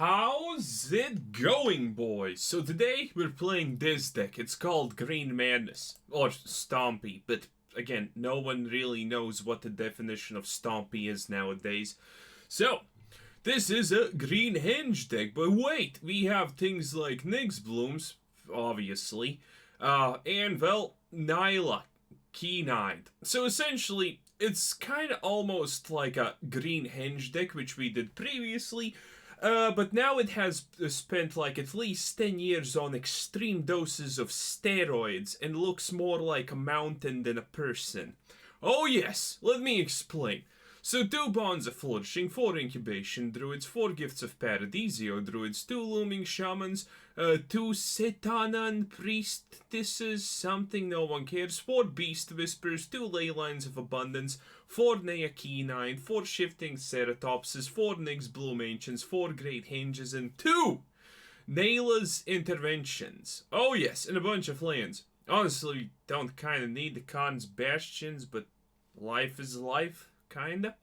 How's it going, boys? So today we're playing this deck. It's called Green Madness, or Stompy, but again, no one really knows what the definition of Stompy is nowadays. So, this is a Green Henge deck, but wait, we have things like Nyxblooms, obviously, and, well, Nylea, Key-9. So essentially, it's kind of almost like a Green Henge deck, which we did previously, but now it has spent like at least 10 years on extreme doses of steroids and looks more like a mountain than a person. Oh yes, let me explain. So 2 Bonds of Flourishing, 4 Incubation Druids, 4 Gifts of Paradise Druids, 2 Loaming Shamans, 2 Setessan Priestesses, something no one cares, 4 Beast Whispers, 2 Leylines of Abundance, 4 Nylea Key-9, 4 Shifting Ceratopses, 4 Nyxbloom Ancients, 4 Great Henges, and 2 Nylea's Interventions. Oh yes, and a bunch of lands. Honestly, don't kinda need the Karn's Bastions, but life is life. Kinda.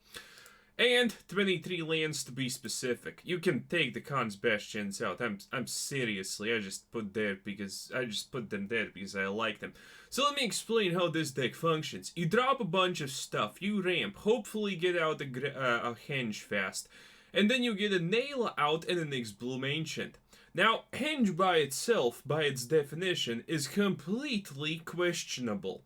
And 23 lands to be specific. You can take the Karn's Bastions out. I'm seriously, I just put them there because I like them. So let me explain how this deck functions. You drop a bunch of stuff, you ramp, hopefully get out a Henge fast, and then you get a Nylea out and a Nyxbloom Ancient. Now, Henge by itself, by its definition, is completely questionable.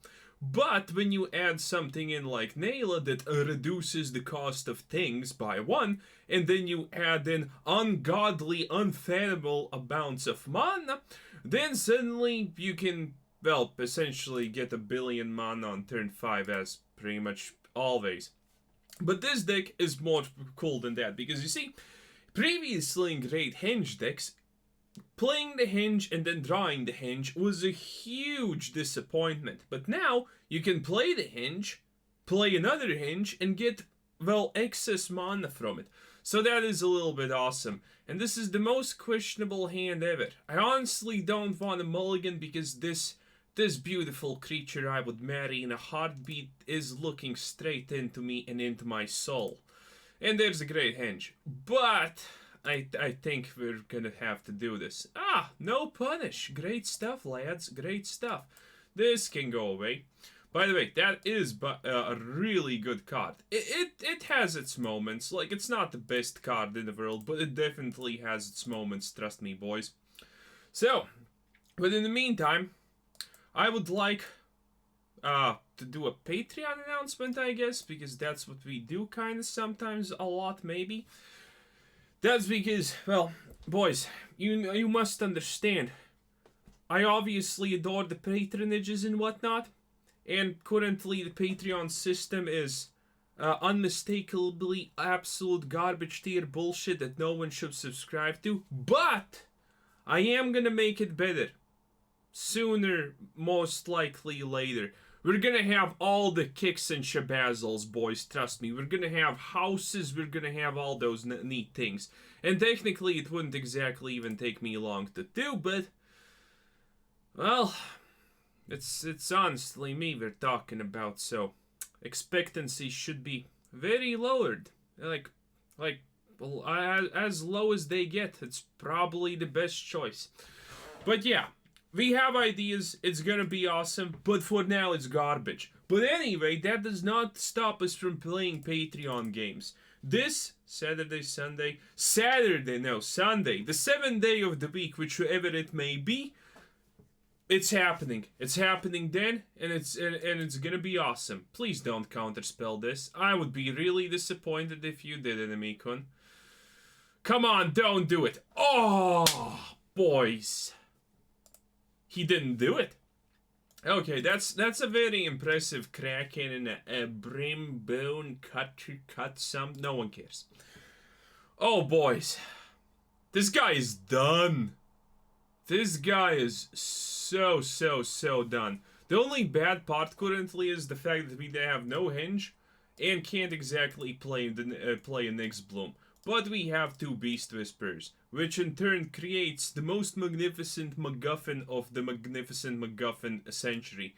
But when you add something in like Nylea that reduces the cost of things by 1, and then you add in ungodly, unfathomable amounts of mana, then suddenly you can, well, essentially get a billion mana on turn 5 as pretty much always. But this deck is more cool than that, because you see, previously in Great Henge decks, playing the Henge and then drawing the Henge was a huge disappointment. But now, you can play the Henge, play another Henge, and get, well, excess mana from it. So that is a little bit awesome. And this is the most questionable hand ever. I honestly don't want a mulligan because this beautiful creature I would marry in a heartbeat is looking straight into me and into my soul. And there's a Great Henge. But I think we're gonna have to do this. Ah, no punish. Great stuff, lads. Great stuff. This can go away. By the way, that is a really good card. It has its moments. Like, it's not the best card in the world, but it definitely has its moments. Trust me, boys. So, but in the meantime, I would like to do a Patreon announcement, I guess, because that's what we do kind of sometimes, a lot maybe. That's because, well, boys, you must understand, I obviously adore the patronages and whatnot, and currently the Patreon system is unmistakably absolute garbage tier bullshit that no one should subscribe to, but I am gonna make it better. Sooner, most likely later. We're gonna have all the kicks and shabazzles, boys, trust me. We're gonna have houses, we're gonna have all those neat things. And technically, it wouldn't exactly even take me long to do, but, well, it's honestly me we're talking about, so expectancy should be very lowered. Like, well, as low as they get. It's probably the best choice. But yeah. We have ideas, it's gonna be awesome, but for now it's garbage. But anyway, that does not stop us from playing Patreon games. This Sunday, the 7th day of the week, whichever it may be, it's happening. It's happening then, and it's gonna be awesome. Please don't counterspell this. I would be really disappointed if you did, Enemy-kun. Come on, don't do it. Oh, boys. He didn't do it. Okay, that's a very impressive Kraken and a Brimbone cut some. No one cares. Oh, boys. This guy is done. This guy is so done. The only bad part currently is the fact that we have no Henge and can't exactly play a Nyxbloom. But we have 2 Beast Whispers, which in turn creates the most magnificent MacGuffin of the magnificent MacGuffin century.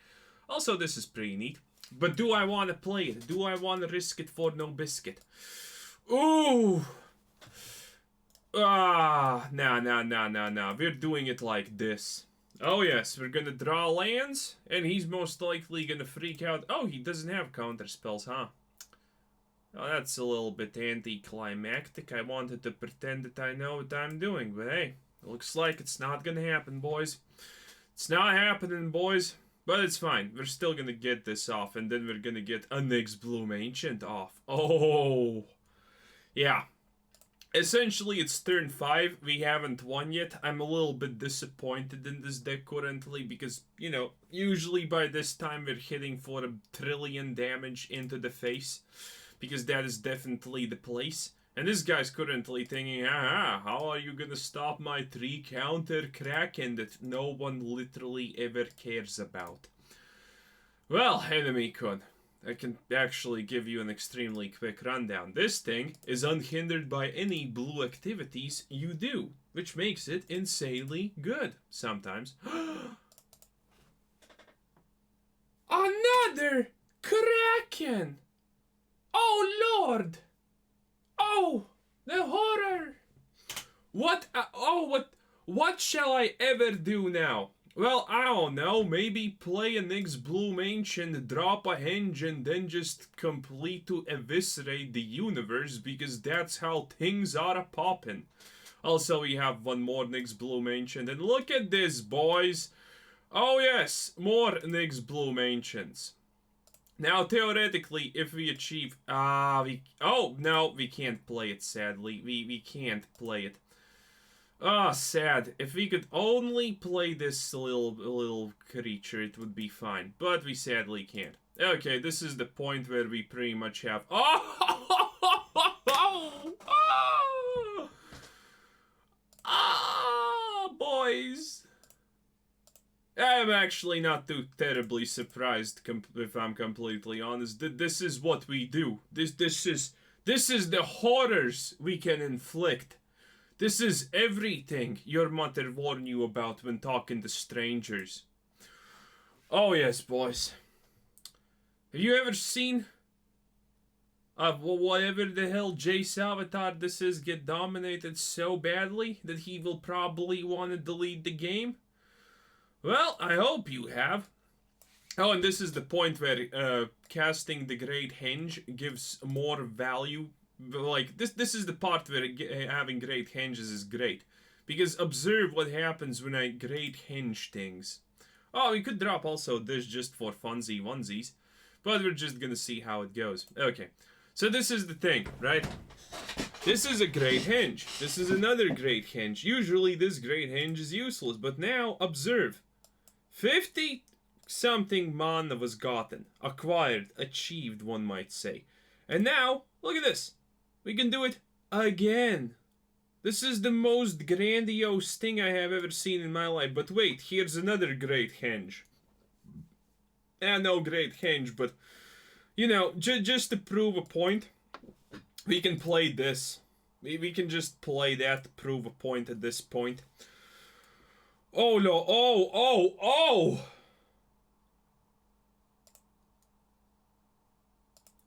Also, this is pretty neat. But do I want to play it? Do I want to risk it for no biscuit? Ooh! Nah. We're doing it like this. Oh yes, we're gonna draw lands, and he's most likely gonna freak out. Oh, he doesn't have counter spells, huh? Oh, that's a little bit anticlimactic. I wanted to pretend that I know what I'm doing, but hey, looks like it's not gonna happen, boys. It's not happening, boys. But it's fine. We're still gonna get this off, and then we're gonna get a Nyxbloom Ancient off. Oh, yeah. Essentially, it's turn 5. We haven't won yet. I'm a little bit disappointed in this deck currently because, you know, usually by this time we're hitting for 1 trillion damage into the face because that is definitely the place. And this guy's currently thinking, how are you gonna stop my 3 counter Kraken that no one literally ever cares about? Well, enemy Kun, I can actually give you an extremely quick rundown. This thing is unhindered by any blue activities you do, which makes it insanely good sometimes. Another Kraken! Oh lord! Oh, the horror! What shall I ever do now? Well, I don't know, maybe play a Nyxbloom Ancient, drop a Henge, and then just complete to eviscerate the universe, because that's how things are a-poppin'. Also, we have one more Nyxbloom Ancient, and look at this, boys! Oh yes, more Nyxbloom Ancients. Now, theoretically, if we achieve... oh, no, we can't play it, sadly. We can't play it. Ah, sad. If we could only play this little creature, it would be fine. But we sadly can't. Okay, this is the point where we pretty much have... boys! I'm actually not too terribly surprised, if I'm completely honest. This is what we do. This is the horrors we can inflict. This is everything your mother warned you about when talking to strangers. Oh yes, boys. Have you ever seen whatever the hell Jace Avatar this is get dominated so badly that he will probably want to delete the game? Well, I hope you have. Oh, and this is the point where casting the Great Henge gives more value. Like, this is the part where having Great Henges is great. Because observe what happens when I Great Henge things. Oh, we could drop also this just for funsy onesies. But we're just gonna see how it goes. Okay, so this is the thing, right? This is a Great Henge. This is another Great Henge. Usually this Great Henge is useless, but now, observe. 50-something mana was gotten, acquired, achieved, one might say. And now, look at this. We can do it again. This is the most grandiose thing I have ever seen in my life. But wait, here's another Great Henge. No Great Henge, but, you know, just to prove a point, we can play this. We can just play that to prove a point at this point. Oh no, oh!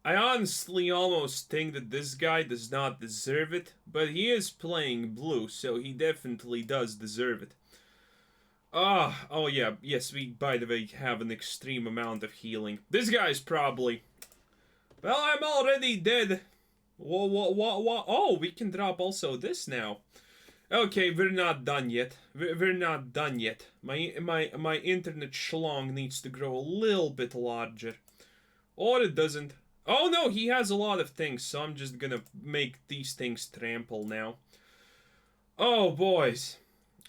I honestly almost think that this guy does not deserve it, but he is playing blue, so he definitely does deserve it. Oh yeah, yes, we, by the way, have an extreme amount of healing. This guy's probably... Well, I'm already dead. What? Oh, we can drop also this now. Okay, we're not done yet. We're not done yet. My internet schlong needs to grow a little bit larger. Or it doesn't. Oh no, he has a lot of things, so I'm just gonna make these things trample now. Oh, boys.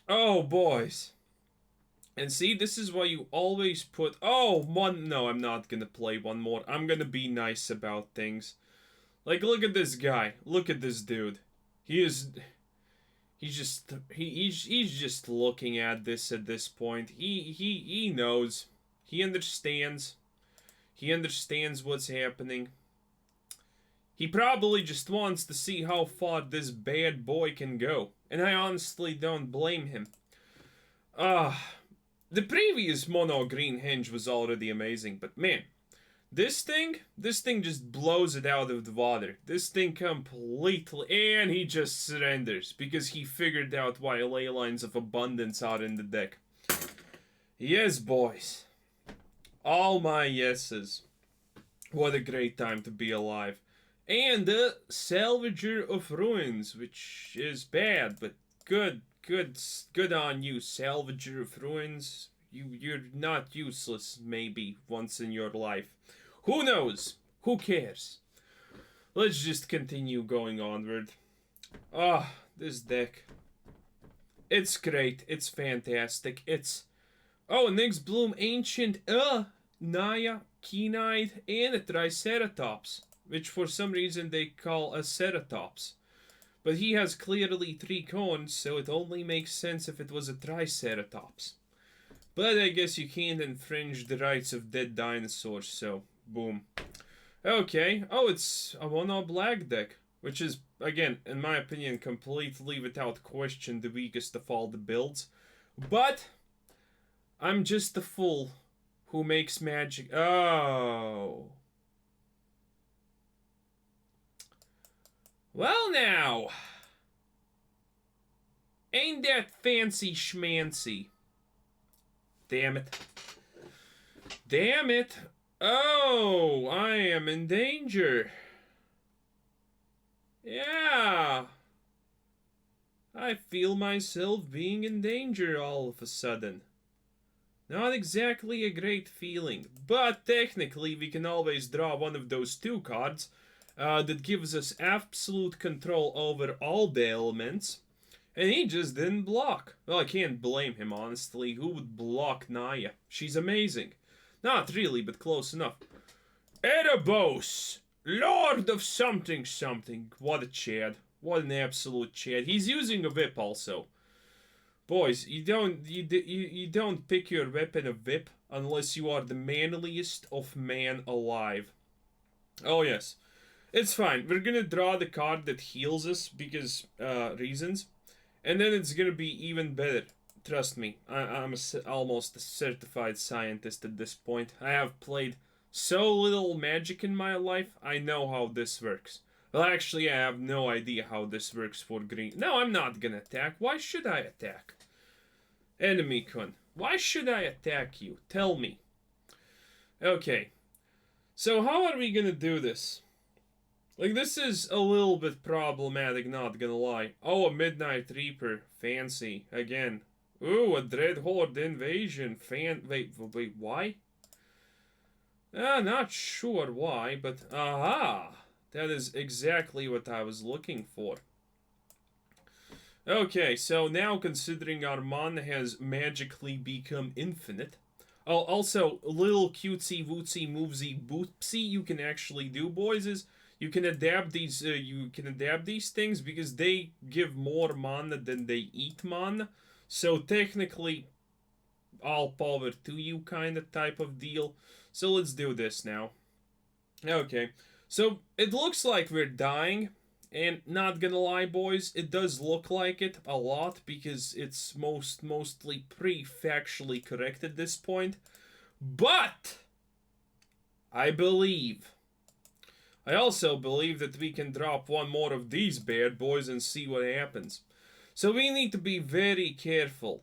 Oh, boys. And see, this is why you always put... Oh, one... No, I'm not gonna play one more. I'm gonna be nice about things. Like, look at this guy. Look at this dude. He's just looking at this at this point. He knows. He understands. He understands what's happening. He probably just wants to see how far this bad boy can go. And I honestly don't blame him. The previous mono green Henge was already amazing, but man, This thing just blows it out of the water. This thing completely, and he just surrenders because he figured out why Leylines of Abundance are in the deck. Yes, boys. All my yeses. What a great time to be alive. And the Salvager of Ruins, which is bad, but good on you, Salvager of Ruins. You're not useless, maybe, once in your life. Who knows? Who cares? Let's just continue going onward. Ah, this deck. It's great. It's fantastic. It's... Oh, Nyxbloom Ancient, Nylea, Keenite, and a Triceratops, which for some reason they call a Ceratops. But he has clearly 3 cones, so it only makes sense if it was a Triceratops. But I guess you can't infringe the rights of dead dinosaurs, so boom. Okay, oh, it's a mono black deck, which is, again, in my opinion, completely without question the weakest of all the builds. But I'm just a fool who makes magic. Oh. Well now. Ain't that fancy schmancy? Damn it. Damn it. Oh, I am in danger. Yeah. I feel myself being in danger all of a sudden. Not exactly a great feeling, but technically we can always draw one of those 2 cards that gives us absolute control over all the elements. And he just didn't block. Well, I can't blame him, honestly. Who would block Nylea? She's amazing. Not really, but close enough. Erebos! Lord of something something. What a Chad. What an absolute Chad. He's using a whip also. Boys, you don't pick your weapon a whip unless you are the manliest of man alive. Oh yes. It's fine. We're gonna draw the card that heals us because reasons. And then it's gonna be even better. Trust me, I'm almost a certified scientist at this point. I have played so little Magic in my life, I know how this works. Well, actually, I have no idea how this works for green. No, I'm not gonna attack. Why should I attack? Enemy Kun, why should I attack you? Tell me. Okay. So how are we gonna do this? Like, this is a little bit problematic, not gonna lie. Oh, a Midnight Reaper. Fancy. Again. Ooh, a Dread Horde Invasion. Wait, why? Not sure why, but... Aha! That is exactly what I was looking for. Okay, so now considering our mana has magically become infinite... Oh, also, little cutesy-wootsy movesy boopsy you can actually do, boys, is... You can adapt these things because they give more mana than they eat mana. So technically, all power to you kind of type of deal. So let's do this now. Okay, so it looks like we're dying. And not gonna lie, boys, it does look like it a lot because it's mostly pre-factually correct at this point. But I also believe that we can drop one more of these bad boys and see what happens. So we need to be very careful.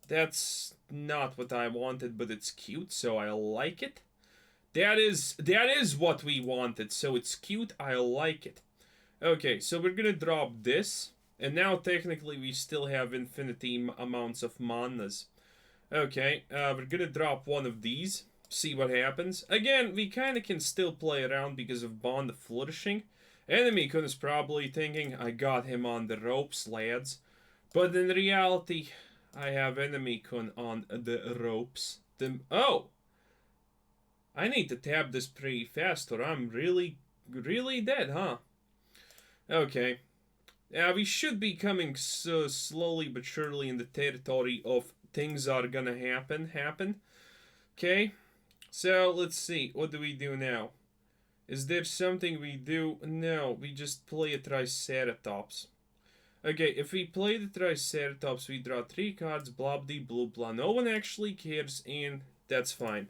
That's not what I wanted, but it's cute, so I like it. That is what we wanted, so it's cute, I like it. Okay, so we're gonna drop this, and now technically we still have infinity amounts of manas. Okay, we're gonna drop one of these. See what happens. Again, we kind of can still play around because of Bond of Flourishing. Enemy Kun is probably thinking, I got him on the ropes, lads. But in reality, I have Enemy Kun on the ropes. Oh! I need to tap this pretty fast or I'm really dead, huh? Okay. Yeah, we should be coming so slowly but surely in the territory of things are gonna happen. Okay. So, let's see. What do we do now? Is there something we do? No, we just play a Triceratops. Okay, if we play the Triceratops, we draw 3 cards, blah blah blah blah. No one actually cares, and that's fine.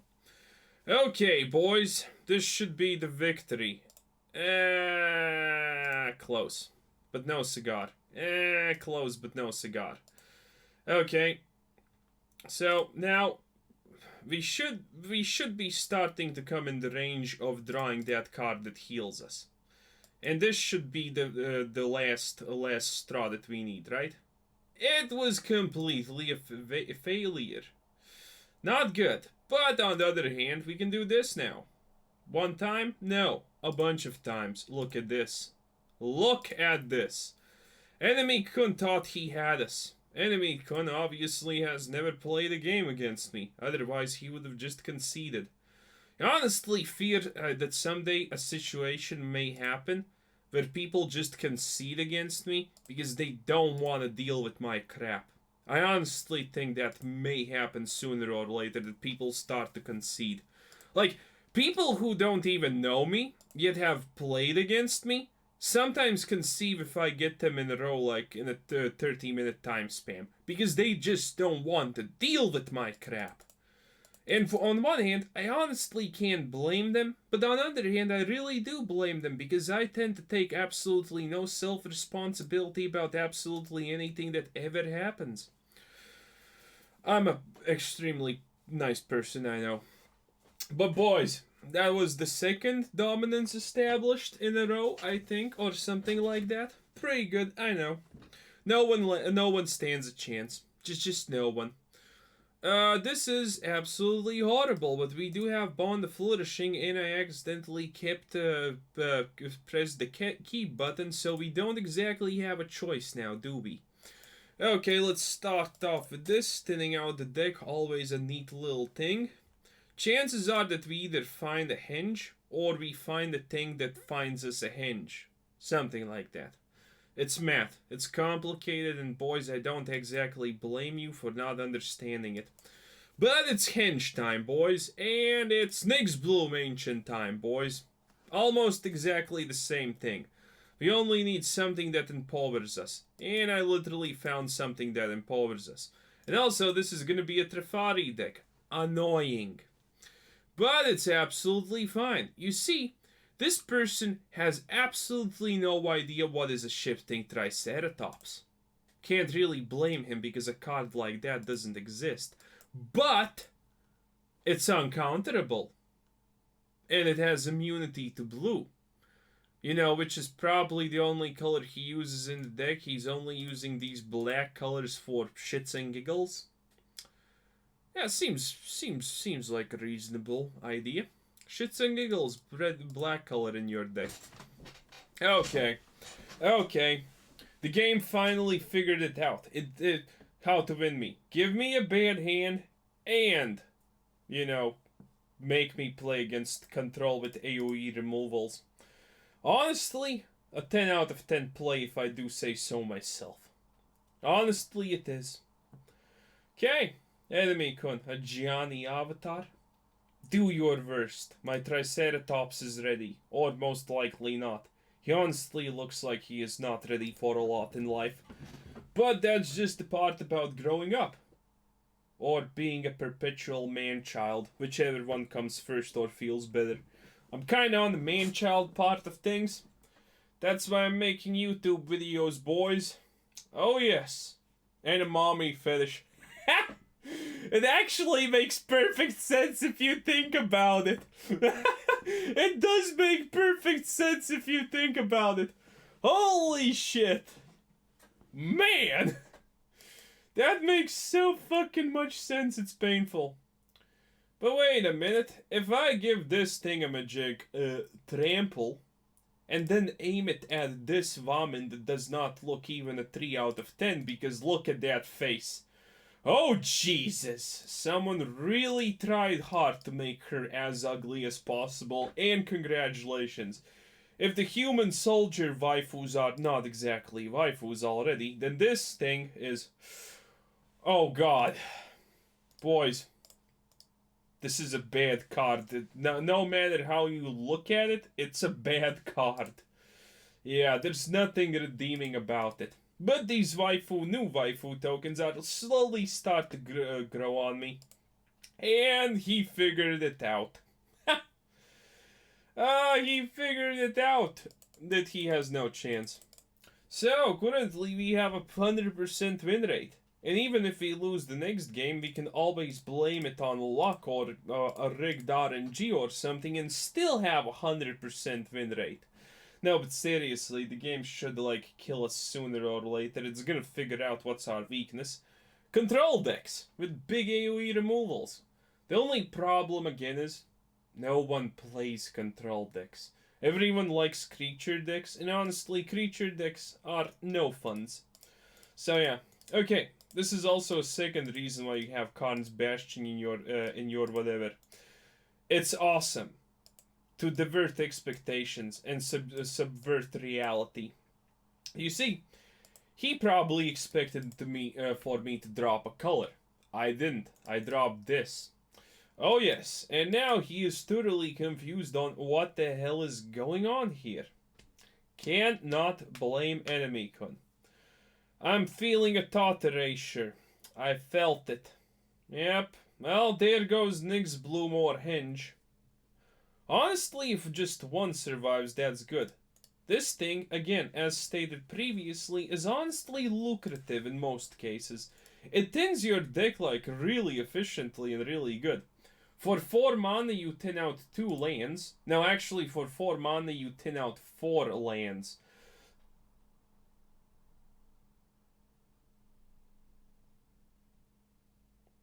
Okay, boys. This should be the victory. Close. But no cigar. Close, but no cigar. Okay. So, now, we should be starting to come in the range of drawing that card that heals us. And this should be the last straw that we need, right? It was completely a failure. Not good. But on the other hand, we can do this now. One time? No. A bunch of times. Look at this. Look at this. Enemy Kun thought he had us. Enemy Kun obviously has never played a game against me. Otherwise, he would have just conceded. I honestly fear that someday a situation may happen where people just concede against me because they don't want to deal with my crap. I honestly think that may happen sooner or later, that people start to concede. Like, people who don't even know me, yet have played against me, sometimes conceive if I get them in a row, like in a 30-minute time span, because they just don't want to deal with my crap. And on one hand, I honestly can't blame them, but on the other hand, I really do blame them, because I tend to take absolutely no self-responsibility about absolutely anything that ever happens. I'm an extremely nice person, I know. But boys, that was the second dominance established in a row, I think, or something like that. Pretty good, I know. No one stands a chance. Just no one. This is absolutely horrible, but we do have Bond of Flourishing, and I accidentally pressed the keep button, so we don't exactly have a choice now, do we? Okay, let's start off with this. Thinning out the deck, always a neat little thing. Chances are that we either find a henge, or we find a thing that finds us a henge. Something like that. It's math. It's complicated, and boys, I don't exactly blame you for not understanding it. But it's henge time, boys, and it's Nyxbloom Ancient time, boys. Almost exactly the same thing. We only need something that empowers us, and I literally found something that empowers us. And also, this is gonna be a Trefari deck. Annoying. But it's absolutely fine. You see, this person has absolutely no idea what is a Shifting Ceratops. Can't really blame him because a card like that doesn't exist. But it's uncounterable. And it has immunity to blue. You know, which is probably the only color he uses in the deck. He's only using these black colors for shits and giggles. Yeah, seems like a reasonable idea. Shits and giggles, black color in your deck. Okay. The game finally figured it out. It how to win me. Give me a bad hand and, you know, make me play against control with AoE removals. Honestly, a 10 out of 10 play if I do say so myself. Honestly, it is. Okay, enemy Kun, a Gianni avatar. Do your worst. My Triceratops is ready, or most likely not. He honestly looks like he is not ready for a lot in life. But that's just the part about growing up. Or being a perpetual man-child, whichever one comes first or feels better. I'm kinda on the man-child part of things. That's why I'm making YouTube videos, boys. Oh yes. And a mommy fetish. It actually makes perfect sense if you think about it. It does make perfect sense if you think about it. Holy shit. Man. That makes so fucking much sense, it's painful. But wait a minute, if I give this thingamajig trample, and then aim it at this vomit that does not look even a 3 out of 10, because look at that face. Oh Jesus, someone really tried hard to make her as ugly as possible, and congratulations. If the human soldier waifus are not exactly waifus already, then this thing is... Oh god. Boys. This is a bad card. No matter how you look at it, it's a bad card. Yeah, there's nothing redeeming about it. But these new waifu tokens are slowly start to grow on me. And he figured it out. He figured it out that he has no chance. So, currently we have a 100% win rate. And even if we lose the next game, we can always blame it on luck or a rigged RNG or something and still have a 100% win rate. No, but seriously, the game should, like, kill us sooner or later. It's gonna figure out what's our weakness. Control decks with big AoE removals. The only problem, again, is no one plays control decks. Everyone likes creature decks, and honestly, creature decks are no funs. So yeah, okay. This is also a second reason why you have Karn's Bastion in your whatever. It's awesome to divert expectations and subvert reality. You see, he probably expected for me to drop a color. I didn't. I dropped this. Oh yes, and now he is thoroughly confused on what the hell is going on here. Can't not blame Enemycon. I'm feeling a thought erasure. I felt it. Yep, well, there goes Nyxbloom Henge. Honestly, if just one survives, that's good. This thing, again, as stated previously, is honestly lucrative in most cases. It thins your deck like really efficiently and really good. For 4 mana, you thin out 2 lands. Now, actually, for 4 mana, you thin out 4 lands.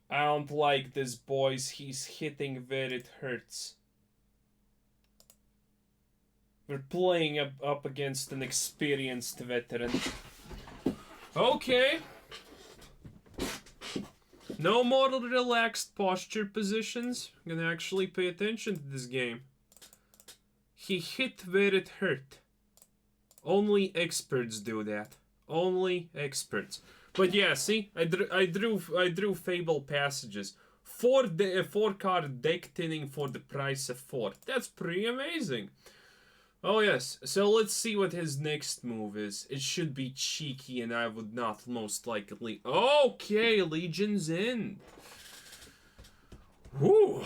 I don't like this, boys. He's hitting where it hurts. We're playing up against an experienced veteran. Okay. No more relaxed posture positions. I'm gonna actually pay attention to this game. He hit where it hurt. Only experts do that. Only experts. But yeah, see, I drew Fabled Passages. 4 card deck thinning for the price of 4. That's pretty amazing. Oh yes, so let's see what his next move is. It should be cheeky and I would not most likely... Okay, Legion's in. Whew.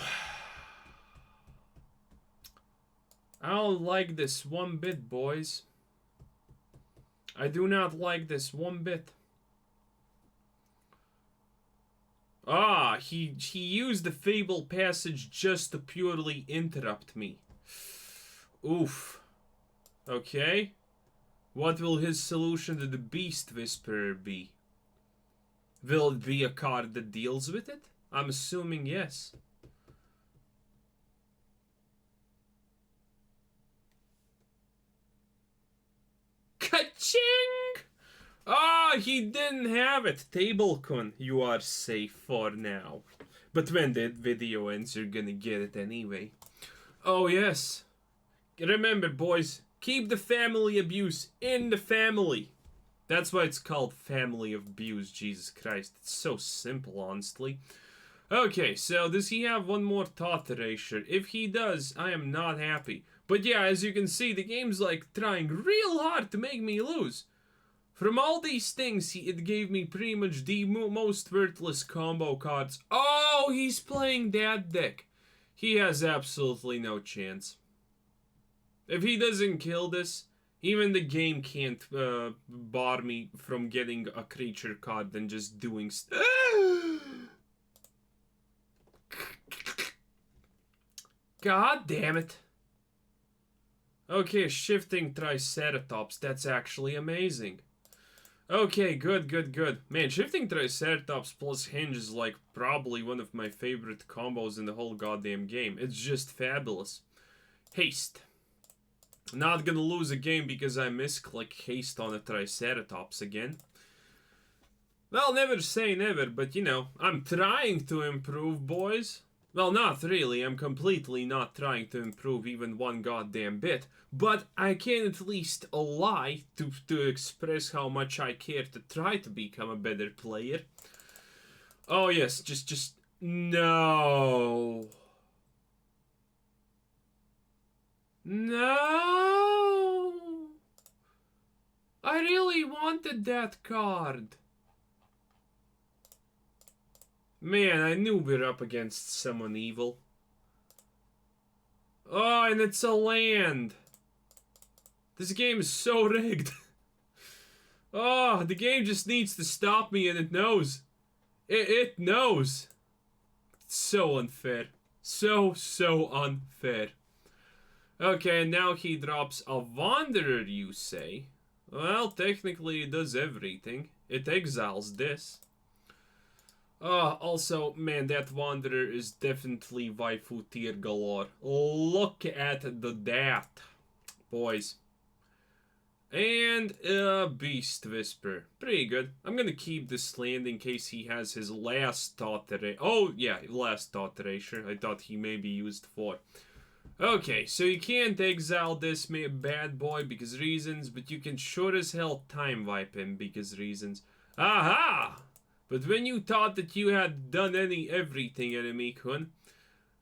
I don't like this one bit, boys. I do not like this one bit. He used the Fabled Passage just to purely interrupt me. Oof. Okay. What will his solution to the Beast Whisperer be? Will it be a card that deals with it? I'm assuming yes. Ka-ching! He didn't have it. Tablecon, you are safe for now. But when that video ends, you're gonna get it anyway. Oh, yes. Remember, boys, keep the family abuse in the family. That's why it's called family abuse, Jesus Christ. It's so simple, honestly. Okay, so does he have one more thought erasure? If he does, I am not happy. But yeah, as you can see, the game's like trying real hard to make me lose. From all these things, it gave me pretty much the most worthless combo cards. Oh, he's playing that deck. He has absolutely no chance. If he doesn't kill this, even the game can't bar me from getting a creature card and just doing God damn it. Okay, Shifting Ceratops. That's actually amazing. Okay, good. Man, Shifting Ceratops plus Hinge is like probably one of my favorite combos in the whole goddamn game. It's just fabulous. Haste. Not gonna lose a game because I misclick Haste on a Triceratops again. Well, never say never, but you know, I'm trying to improve, boys. Well, not really. I'm completely not trying to improve even one goddamn bit. But I can at least lie to express how much I care to try to become a better player. Oh yes, just... No. No. I really wanted that card. Man, I knew we were up against someone evil. Oh, and it's a land. This game is so rigged. Oh, the game just needs to stop me, and it knows. It knows. It's so unfair. So unfair. Okay, and now he drops a Wanderer, you say? Well, technically it does everything. It exiles this. Also, man, that Wanderer is definitely waifu tier galore. Look at that, boys. And, Beast Whisper. Pretty good. I'm gonna keep this land in case he has his last thought erasure. Oh, yeah, last thought erasure. I thought he may be used for. Okay, so you can't exile this bad boy because reasons, but you can sure as hell time wipe him because reasons. Aha! But when you thought that you had done everything, enemy-kun,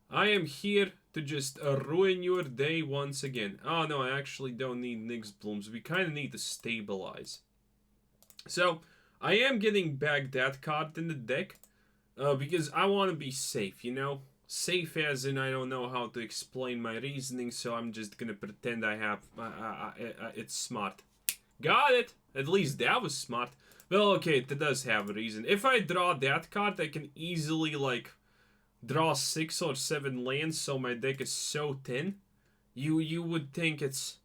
I am here to just ruin your day once again. Oh no, I actually don't need Nyxblooms. We kind of need to stabilize. So, I am getting back that card in the deck because I want to be safe, you know? Safe as in I don't know how to explain my reasoning, so I'm just gonna pretend I have... it's smart. Got it! At least that was smart. Well, okay, that does have a reason. If I draw that card, I can easily, like, draw 6 or 7 lands, so my deck is so thin. You would think it's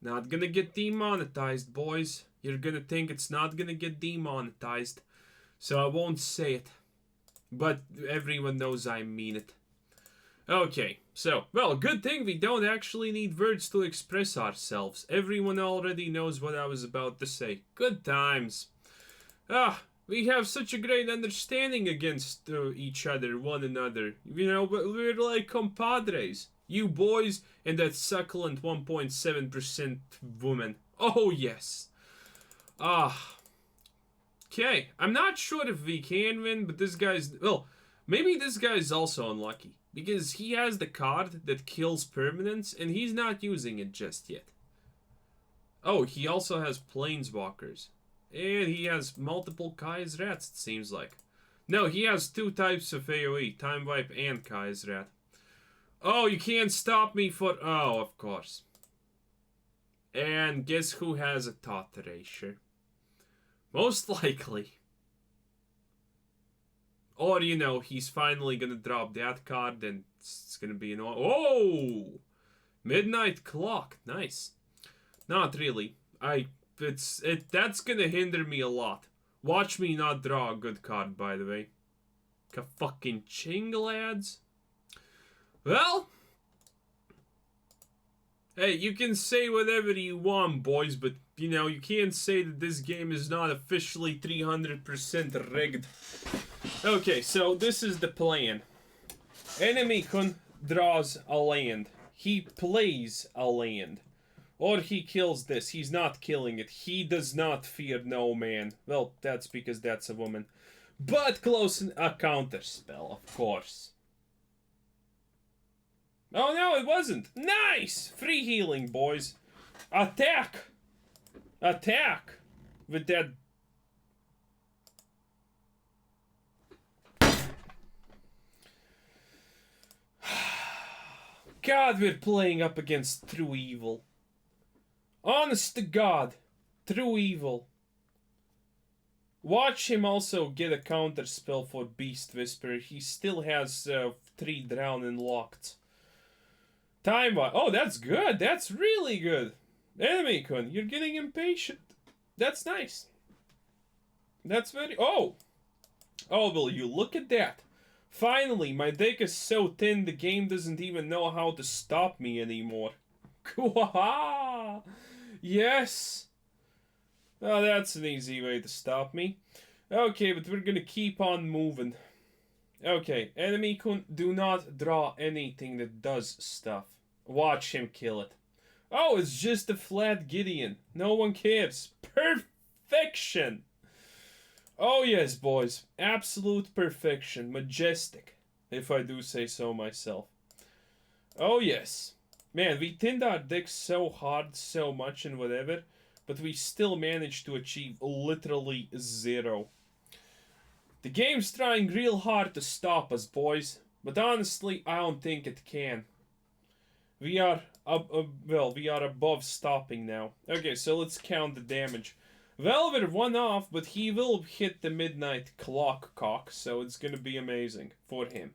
not gonna get demonetized, boys. You're gonna think it's not gonna get demonetized. So I won't say it. But everyone knows I mean it. Okay, so, well, good thing we don't actually need words to express ourselves. Everyone already knows what I was about to say. Good times. We have such a great understanding against each other, one another. You know, we're like compadres. You boys and that succulent 1.7% woman. Oh, yes. Okay, I'm not sure if we can win, but this guy's... Well, maybe this guy's also unlucky. Because he has the card that kills permanents, and he's not using it just yet. Oh, he also has Planeswalkers. And he has multiple Kai's Rats, it seems like. No, he has 2 types of AoE, Time Wipe and Kai's Rat. Oh, you can't stop me for... Oh, of course. And guess who has a thought erasure? Most likely. Or, you know, he's finally gonna drop that card and it's gonna be an... Oh! Midnight Clock. Nice. Not really. That's gonna hinder me a lot. Watch me not draw a good card, by the way. Fucking ching, lads. Well... Hey, you can say whatever you want, boys, but, you know, you can't say that this game is not officially 300% rigged. Okay, so this is the plan. Enemy-kun draws a land. He plays a land. Or he kills this. He's not killing it. He does not fear no man. Well, that's because that's a woman. But close a counter spell, of course. Oh no, it wasn't. Nice! Free healing, boys. Attack! Attack! With that... God, we're playing up against true evil. Honest to God, true evil. Watch him also get a counter spell for Beast Whisperer. He still has 3 drown and locked. Time Wipe. Oh, that's good. That's really good. Enemy-kun, you're getting impatient. That's nice. That's very... Oh! Oh, will you look at that. Finally, my deck is so thin the game doesn't even know how to stop me anymore. Yes! Oh, that's an easy way to stop me. Okay, but we're gonna keep on moving. Okay, enemy-kun, do not draw anything that does stuff. Watch him kill it. Oh, it's just a flat Gideon. No one cares. Perfection! Oh yes, boys. Absolute perfection. Majestic, if I do say so myself. Oh yes. Man, we thinned our deck so hard, so much and whatever, but we still managed to achieve literally 0. The game's trying real hard to stop us, boys, But honestly, I don't think it can. We are we are above stopping now. Okay, so let's count the damage. Well, we're one off, but he will hit the midnight clock cock, so it's gonna be amazing for him.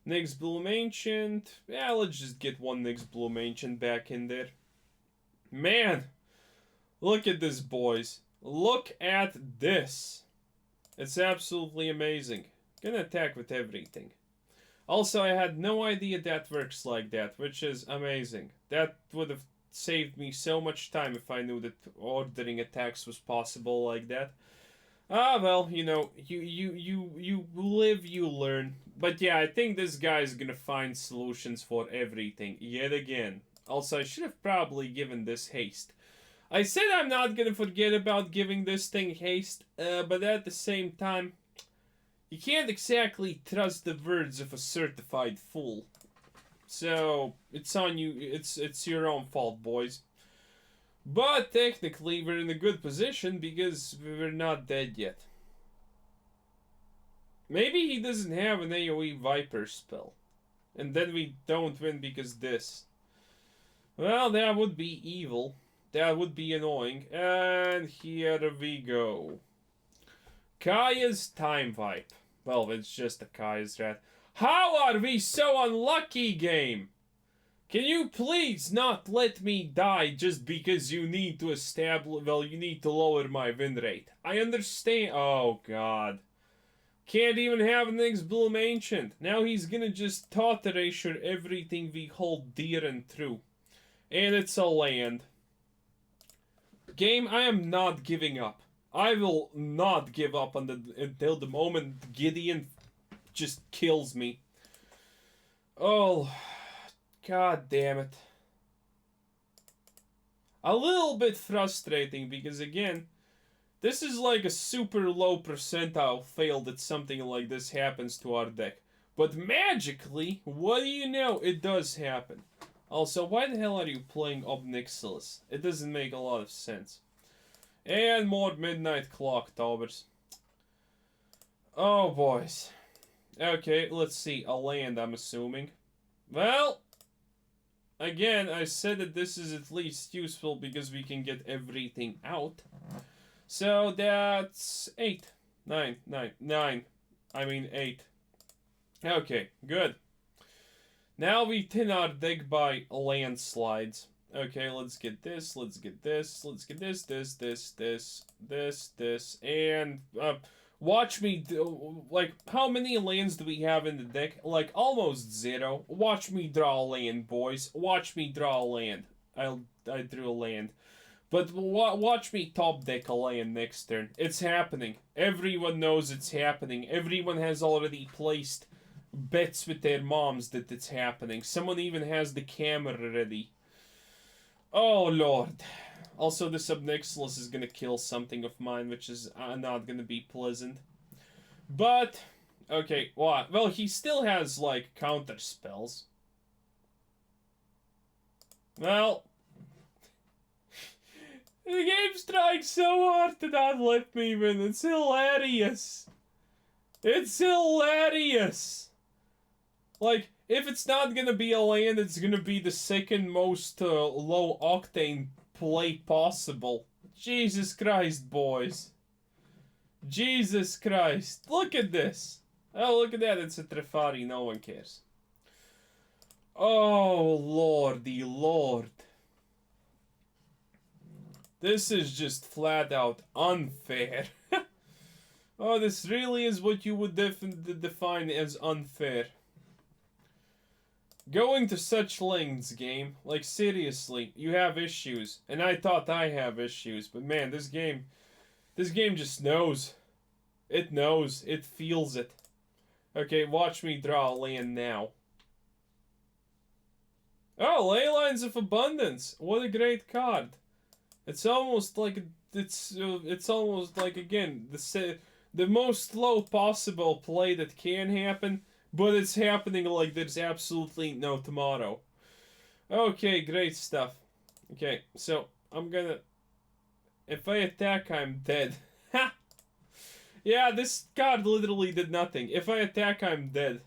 Nyxbloom Ancient. Yeah, let's just get one Nyxbloom Ancient back in there. Man, look at this, boys. Look at this. It's absolutely amazing. Gonna attack with everything. Also, I had no idea that works like that, which is amazing. That would have saved me so much time if I knew that ordering attacks was possible like that. Ah, well, you know, you live, you learn. But yeah, I think this guy's gonna find solutions for everything, yet again. Also, I should have probably given this haste. I said I'm not gonna forget about giving this thing haste, but at the same time, you can't exactly trust the words of a certified fool. So, it's on you, it's your own fault, boys. But technically, we're in a good position because we're not dead yet. Maybe he doesn't have an AoE Viper spell. And then we don't win because this. Well, that would be evil. That would be annoying. And here we go. Kaya's Time Vipe. Well, it's just a Kaya's Rat. How are we so unlucky, game? Can you please not let me die just because you need to establish... Well, you need to lower my win rate. I understand... Oh, God. Can't even have an Nyxbloom Ancient. Now he's gonna just Thought Erasure everything we hold dear and true. And it's a land. Game, I am not giving up. I will not give up until the moment Gideon just kills me. Oh... God damn it. A little bit frustrating because, again, this is like a super low percentile fail that something like this happens to our deck. But magically, what do you know, it does happen. Also, why the hell are you playing Obnixilis? It doesn't make a lot of sense. And more Midnight Clock Towers. Oh, boys. Okay, let's see. A land, I'm assuming. Well... Again, I said that this is at least useful because we can get everything out. So that's 8. 9. I mean 8. Okay, good. Now we thin our deck by landslides. Okay, let's get this, let's get this, let's get this, and watch me do, like, how many lands do we have in the deck? Like, almost 0. Watch me draw a land, boys. Watch me draw a land. I drew a land. But watch me top deck a land next turn. It's happening. Everyone knows it's happening. Everyone has already placed bets with their moms that it's happening. Someone even has the camera ready. Oh, Lord. Also, this Obnixilis is gonna kill something of mine, which is not gonna be pleasant. But, okay, what? Well, he still has, like, counter spells. Well, the game's trying so hard to not let me win. It's hilarious. It's hilarious. Like, if it's not gonna be a land, it's gonna be the second most low octane play possible. Jesus Christ, boys. Jesus Christ. Look at this. Oh, look at that. It's a Trefari. No one cares. Oh, Lordy Lord. This is just flat out unfair. Oh, this really is what you would define as unfair. Going to such lengths, game. Like, seriously, you have issues. And I thought I have issues. But man, this game just knows. It knows. It feels it. Okay, watch me draw a land now. Oh, Leylines of Abundance. What a great card. It's almost like, it's almost like, again, the most low possible play that can happen. But it's happening like there's absolutely no tomorrow. Okay, great stuff. Okay, so I'm gonna... If I attack, I'm dead. Ha! Yeah, this card literally did nothing. If I attack, I'm dead.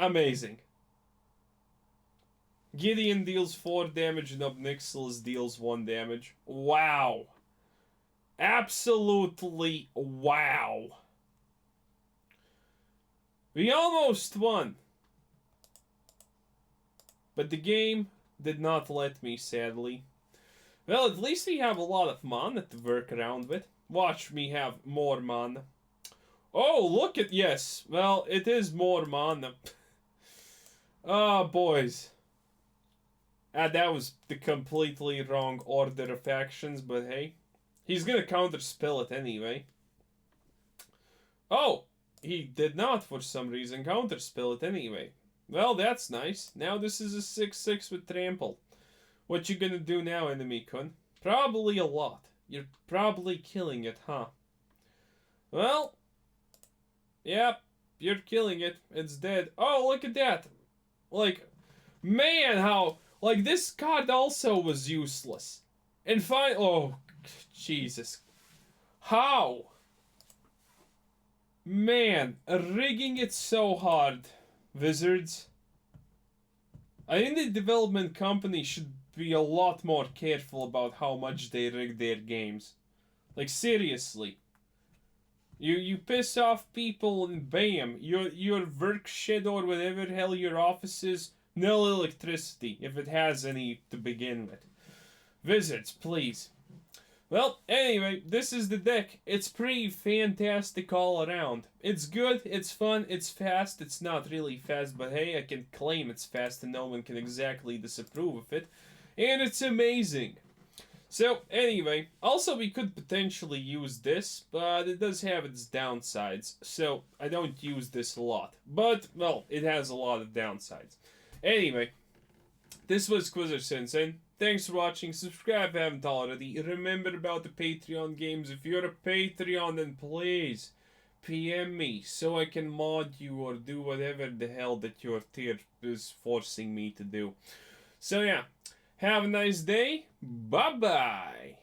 Amazing. Gideon deals 4 damage and Obnixilis deals 1 damage. Wow. Absolutely wow. We almost won. But the game did not let me, sadly. Well, at least we have a lot of mana to work around with. Watch me have more mana. Oh, look at, yes. Well, it is more mana. Oh, boys. That was the completely wrong order of actions, but hey. He's gonna counterspell it anyway. Oh, he did not for some reason counterspell it anyway. Well, that's nice. Now this is a 6/6 with trample. What you gonna do now, enemy kun? Probably a lot. You're probably killing it, huh? Well, yep, you're killing it. It's dead. Oh, look at that. Like, man, how... Like, this card also was useless. And fine... Oh, Jesus. How? Man, rigging it so hard, Wizards. I think the development company should be a lot more careful about how much they rig their games. Like, seriously. You piss off people and bam, your work shed or whatever hell your office is, no electricity, if it has any to begin with. Wizards, please. Well, anyway, this is the deck. It's pretty fantastic all around. It's good, it's fun, it's fast. It's not really fast, but hey, I can claim it's fast and no one can exactly disapprove of it. And it's amazing. So, anyway, also we could potentially use this, but it does have its downsides. So, I don't use this a lot. But, well, it has a lot of downsides. Anyway, this was Quizzer Sensei. Thanks for watching. Subscribe if you haven't already. Remember about the Patreon games. If you're a Patreon, then please PM me so I can mod you or do whatever the hell that your tier is forcing me to do. So yeah, have a nice day. Bye-bye.